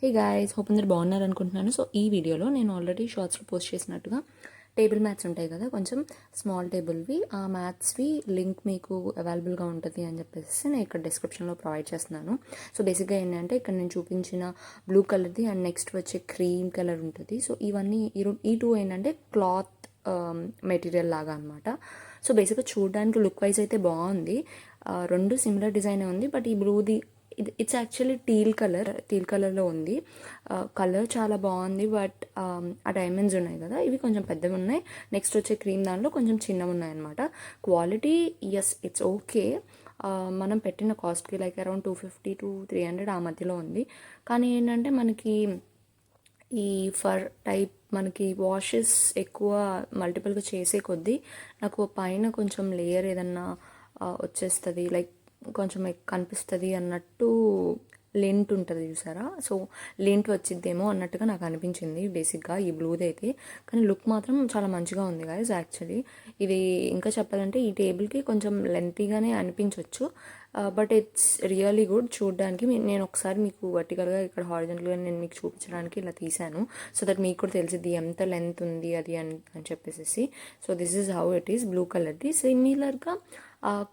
Hey guys, hope అందరు బాగున్నారు అనుకుంటున్నాను. సో ఈ వీడియోలో నేను ఆల్రెడీ షార్ట్స్లో పోస్ట్ చేసినట్టుగా టేబుల్ మ్యాథ్స్ ఉంటాయి కదా, కొంచెం స్మాల్ టేబుల్వి, ఆ మ్యాథ్స్వి లింక్ మీకు అవైలబుల్గా ఉంటుంది అని చెప్పేసి నేను ఇక్కడ డిస్క్రిప్షన్లో ప్రొవైడ్ చేస్తున్నాను. సో బేసిక్గా ఏంటంటే ఇక్కడ నేను చూపించిన బ్లూ కలర్ది అండ్ నెక్స్ట్ వచ్చే క్రీమ్ కలర్ ఉంటుంది. సో ఇవన్నీ ఈ టూ ఏంటంటే క్లాత్ మెటీరియల్ లాగా అనమాట. సో బేసిక్గా చూడడానికి లుక్ వైజ్ అయితే బాగుంది. రెండు సిమిలర్ డిజైన్ ఉంది, బట్ ఈ బ్లూది ఇట్స్ యాక్చువల్లీ టీల్ కలర్లో ఉంది. కలర్ చాలా బాగుంది, బట్ ఆ డైమండ్స్ ఉన్నాయి కదా, ఇవి కొంచెం పెద్దగా ఉన్నాయి. నెక్స్ట్ వచ్చే క్రీమ్ దాంట్లో కొంచెం చిన్నగా ఉన్నాయి అనమాట. Quality yes, it's okay. మనం పెట్టిన కాస్ట్కి లైక్ అరౌండ్ 250 to 300 ఆ మధ్యలో ఉంది. కానీ ఏంటంటే మనకి ఈ ఫర్ టైప్ మనకి వాషెస్ ఎక్కువ మల్టిపుల్గా చేసే కొద్దీ నాకు పైన కొంచెం లేయర్ ఏదన్నా వచ్చేస్తుంది, లైక్ కొంచెం కనిపిస్తుంది అన్నట్టు లెంట్ ఉంటుంది చూసారా. సో లెంట్ వచ్చిద్దేమో అన్నట్టుగా నాకు అనిపించింది బేసిక్గా ఈ బ్లూది అయితే. కానీ లుక్ మాత్రం చాలా మంచిగా ఉంది గాయస్. యాక్చువల్లీ ఇది ఇంకా చెప్పాలంటే ఈ టేబుల్కి కొంచెం లెంతీగానే అనిపించవచ్చు, బట్ ఇట్స్ రియలీ గుడ్. చూడడానికి నేను ఒకసారి మీకు వర్టికల్గా ఇక్కడ హారిజంటల్గా నేను మీకు చూపించడానికి ఇలా తీశాను, సో దట్ మీకు కూడా తెలిసింది ఎంత లెంత్ ఉంది అది అని చెప్పేసి. So this is how it is. Blue కలర్ది సిమిలర్గా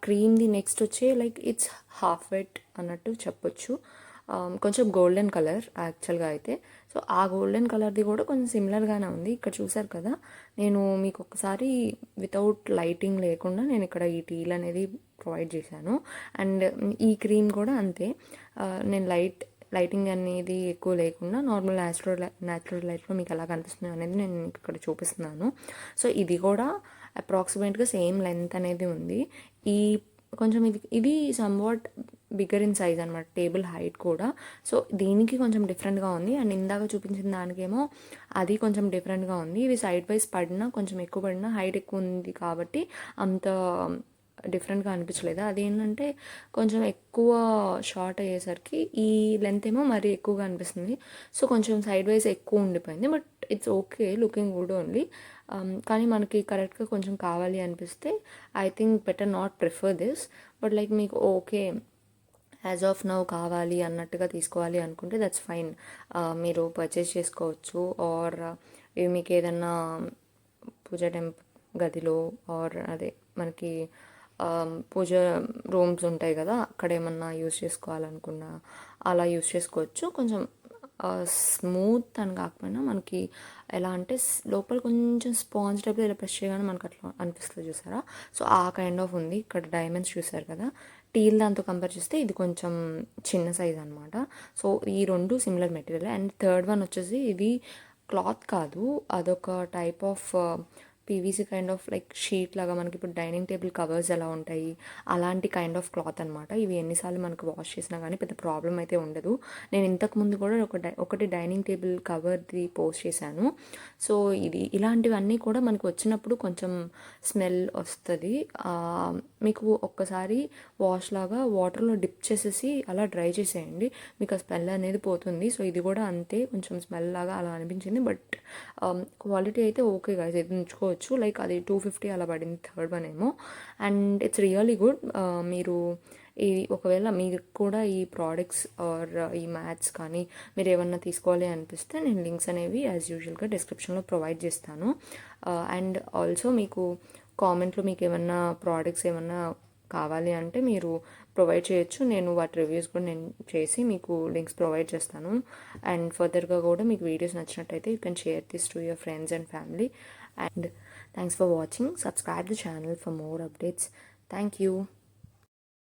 క్రీమ్ది నెక్స్ట్ వచ్చే లైక్ ఇట్స్ హాఫ్ వైట్ అన్నట్టు చెప్పొచ్చు. కొంచెం గోల్డెన్ కలర్ యాక్చువల్గా అయితే. సో ఆ గోల్డెన్ కలర్ది కూడా కొంచెం సిమిలర్గానే ఉంది. ఇక్కడ చూసారు కదా, నేను మీకు ఒకసారి వితౌట్ లైటింగ్ లేకుండా నేను ఇక్కడ ఈ టీల్ అనేది ప్రొవైడ్ చేశాను. అండ్ ఈ క్రీమ్ కూడా అంతే, నేను లైటింగ్ అనేది ఎక్కువ లేకుండా నార్మల్ న్యాచురల్ లైట్లో మీకు ఎలా కనిపిస్తుంది అనేది నేను మీకు ఇక్కడ చూపిస్తున్నాను. సో ఇది కూడా అప్రాక్సిమేట్గా సేమ్ లెంత్ అనేది ఉంది. ఈ కొంచెం ఇది సమ్వాట్ బిగ్గర్ ఇన్ సైజ్ అనమాట, టేబుల్ హైట్ కూడా. సో దీనికి కొంచెం డిఫరెంట్గా ఉంది, అండ్ ఇందాక చూపించిన దానికేమో అది కొంచెం డిఫరెంట్గా ఉంది. ఇవి సైడ్ వైజ్ పడినా కొంచెం ఎక్కువ పడినా హైట్ ఎక్కువ ఉంది కాబట్టి అంత డిఫరెంట్గా అనిపించలేదు. అదేంటంటే కొంచెం ఎక్కువ షార్ట్ అయ్యేసరికి ఈ లెంత్ ఏమో మరీ ఎక్కువగా అనిపిస్తుంది. సో కొంచెం సైడ్ వైజ్ ఎక్కువ ఉండిపోయింది, but it's okay, looking good only. కానీ మనకి కరెక్ట్గా కొంచెం కావాలి అనిపిస్తే I think better not prefer this. But like మీకు ఓకే యాజ్ ఆఫ్ నౌ కావాలి అన్నట్టుగా తీసుకోవాలి అనుకుంటే దట్స్ ఫైన్, మీరు పర్చేస్ చేసుకోవచ్చు. ఆర్ ఇవి మీకు ఏదన్నా పూజ గదిలో ఆర్ అదే మనకి పూజ రూమ్స్ ఉంటాయి కదా, అక్కడ ఏమన్నా యూస్ చేసుకోవాలనుకున్నా అలా యూస్ చేసుకోవచ్చు. కొంచెం స్మూత్ అని కాకపోయినా మనకి ఎలా అంటే లోపల కొంచెం స్పాంజ్ టైప్లో ఇలా ప్రెస్ చేయగానే మనకు అట్లా అనిపిస్తుంది చూసారా. సో ఆ కైండ్ ఆఫ్ ఉంది. ఇక్కడ డైమండ్స్ చూసారు కదా, టీల్ దాంతో కంపేర్ చేస్తే ఇది కొంచెం చిన్న సైజ్ అనమాట. సో ఈ రెండు similar material. And third one వచ్చేసి ఇది క్లాత్ కాదు, అదొక type of PVC kind of like sheet లాగా, మనకి ఇప్పుడు డైనింగ్ టేబుల్ కవర్స్ ఎలా ఉంటాయి అలాంటి కైండ్ ఆఫ్ క్లాత్ అనమాట. ఇవి ఎన్నిసార్లు మనకు వాష్ చేసినా కానీ పెద్ద ప్రాబ్లం అయితే ఉండదు. నేను ఇంతకుముందు కూడా ఒకటి డైనింగ్ టేబుల్ కవర్ది పోస్ట్ చేశాను. సో ఇలాంటివన్నీ కూడా మనకు వచ్చినప్పుడు కొంచెం స్మెల్ వస్తుంది. మీకు ఒక్కసారి వాష్ లాగా వాటర్లో డిప్ చేసేసి అలా డ్రై చేసేయండి, మీకు ఆ స్మెల్ అనేది పోతుంది. సో ఇది కూడా అంతే, కొంచెం స్మెల్ లాగా అలా అనిపించింది, బట్ క్వాలిటీ అయితే ఓకే గా ఇది ఉంచుకోవచ్చు. లైక్ అది 250 అలా పడింది థర్డ్ వన్ ఏమో. And it's really good. మీరు ఒకవేళ మీకు కూడా ఈ ప్రోడక్ట్స్ ఆర్ ఈ మ్యాథ్స్ కానీ మీరు ఏమన్నా తీసుకోవాలి అనిపిస్తే నేను లింక్స్ అనేవి యాజ్ యూజువల్గా డిస్క్రిప్షన్లో ప్రొవైడ్ చేస్తాను. అండ్ ఆల్సో మీకు కామెంట్లో మీకు ఏమన్నా ప్రోడక్ట్స్ ఏమన్నా కావాలి అంటే మీరు ప్రొవైడ్ చేయొచ్చు. నేను వాటి రివ్యూస్ కూడా నేను చేసి మీకు లింక్స్ ప్రొవైడ్ చేస్తాను. అండ్ ఫర్దర్గా కూడా మీకు వీడియోస్ నచ్చినట్టయితే you can share this to your friends and family. And thanks for watching. Subscribe the channel for more updates. Thank you.